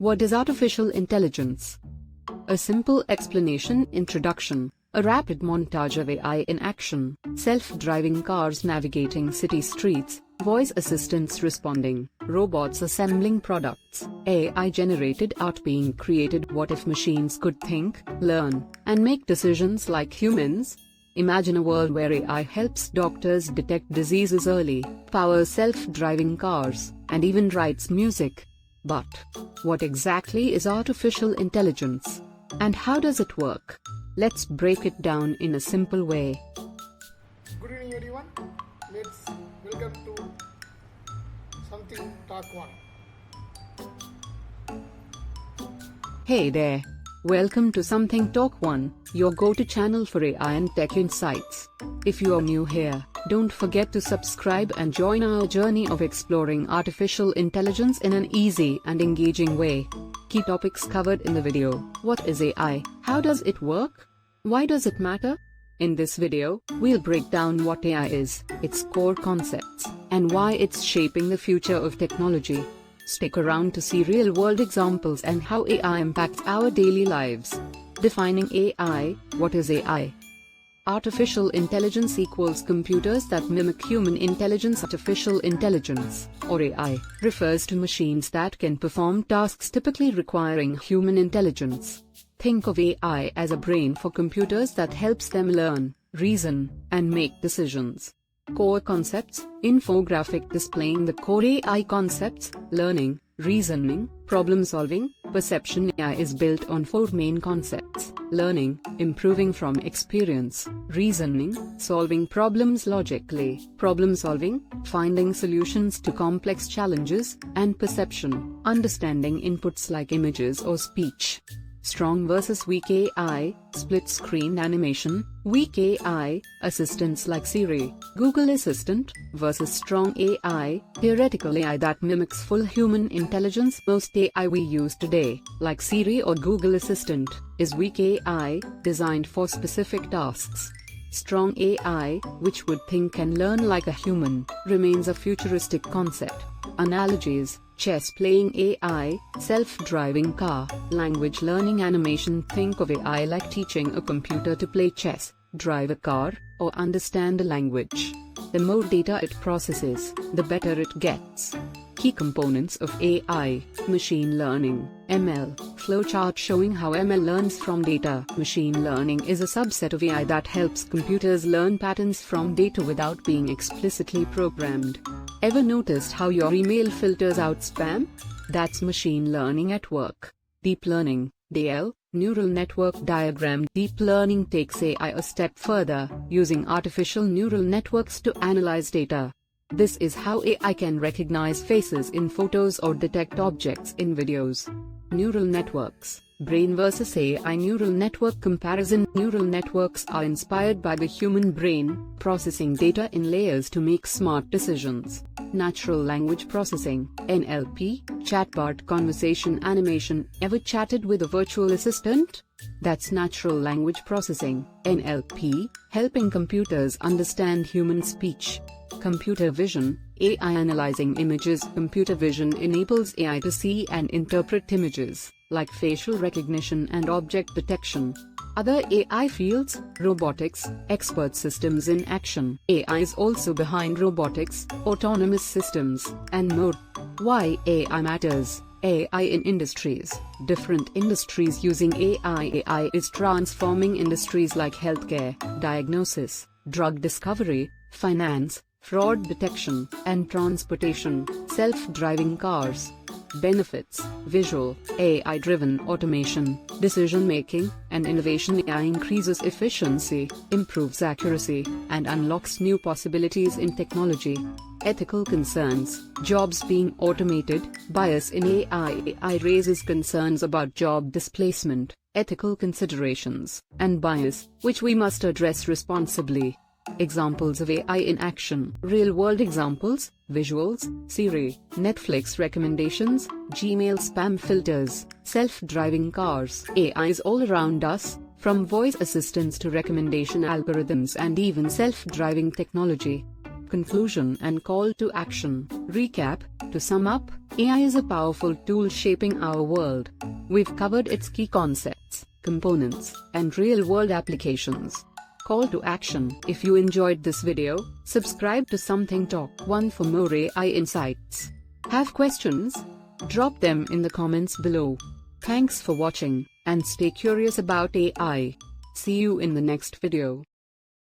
What is artificial intelligence? A simple explanation. Introduction. A rapid montage of AI in action, self-driving cars navigating city streets, voice assistants responding, robots assembling products, AI-generated art being created. What if machines could think, learn, and make decisions like humans? Imagine a world where AI helps doctors detect diseases early, powers self-driving cars, and even writes music. But what exactly is artificial intelligence? And how does it work? Let's break it down in a simple way. Good evening everyone. Let's welcome to Something Talk 1. Hey there. Welcome to Something Talk 1, your go-to channel for AI and tech insights. If you are new here, don't forget to subscribe and join our journey of exploring artificial intelligence in an easy and engaging way. Key topics covered in the video. What is AI? How does it work? Why does it matter? In this video, we'll break down what AI is, its core concepts, and why it's shaping the future of technology. Stick around to see real-world examples and how AI impacts our daily lives. Defining AI. What is AI? Artificial intelligence equals computers that mimic human intelligence. Artificial intelligence, or AI, refers to machines that can perform tasks typically requiring human intelligence. Think of AI as a brain for computers that helps them learn, reason, and make decisions. Core concepts. Infographic displaying the core AI concepts: learning, reasoning, problem-solving, perception. AI is built on four main concepts: learning, improving from experience; reasoning, solving problems logically; problem-solving, finding solutions to complex challenges; and perception, understanding inputs like images or speech. Strong versus weak AI. Split-screen animation. Weak AI, assistants like Siri, Google Assistant, versus strong AI, theoretical AI that mimics full human intelligence. Most AI we use today, like Siri or Google Assistant, is weak AI, designed for specific tasks. Strong AI, which would think and learn like a human, remains a futuristic concept. Analogies: chess-playing AI, self-driving car, language learning animation. Think of AI like teaching a computer to play chess, drive a car, or understand a language. The more data it processes, the better it gets. Key components of AI. Machine learning, ML, flowchart showing how ML learns from data. Machine learning is a subset of AI that helps computers learn patterns from data without being explicitly programmed. Ever noticed how your email filters out spam? That's machine learning at work. Deep learning, DL, neural network diagram. Deep learning takes AI a step further, using artificial neural networks to analyze data. This is how AI can recognize faces in photos or detect objects in videos. Neural networks, brain versus AI. Neural network comparison. Neural networks are inspired by the human brain, processing data in layers to make smart decisions. Natural language processing, NLP, chatbot conversation animation. Ever chatted with a virtual assistant? That's natural language processing, NLP, helping computers understand human speech. Computer vision, AI analyzing images. Computer vision enables AI to see and interpret images, like facial recognition and object detection. Other AI fields: robotics, expert systems in action. AI is also behind robotics, autonomous systems, and more. Why AI matters. AI in industries. Different industries using AI. AI is transforming industries like healthcare, diagnosis, drug discovery, finance, fraud detection, and transportation. Self-driving cars. Benefits: visual, AI-driven automation, decision-making, and innovation. AI increases efficiency, improves accuracy, and unlocks new possibilities in technology. Ethical concerns: jobs being automated, bias in AI. AI raises concerns about job displacement, ethical considerations, and bias, which we must address responsibly. Examples of AI in action. Real-world examples: visuals, Siri, Netflix recommendations, Gmail spam filters, self-driving cars. AI is all around us, from voice assistants to recommendation algorithms and even self-driving technology. conclusion and call to action. Recap. To sum up, AI is a powerful tool shaping our world. We've covered its key concepts, components, and real-world applications. Call to action. If you enjoyed this video, subscribe to Something Talk 1 for more AI insights. Have questions? Drop them in the comments below. Thanks for watching, and stay curious about AI. See you in the next video.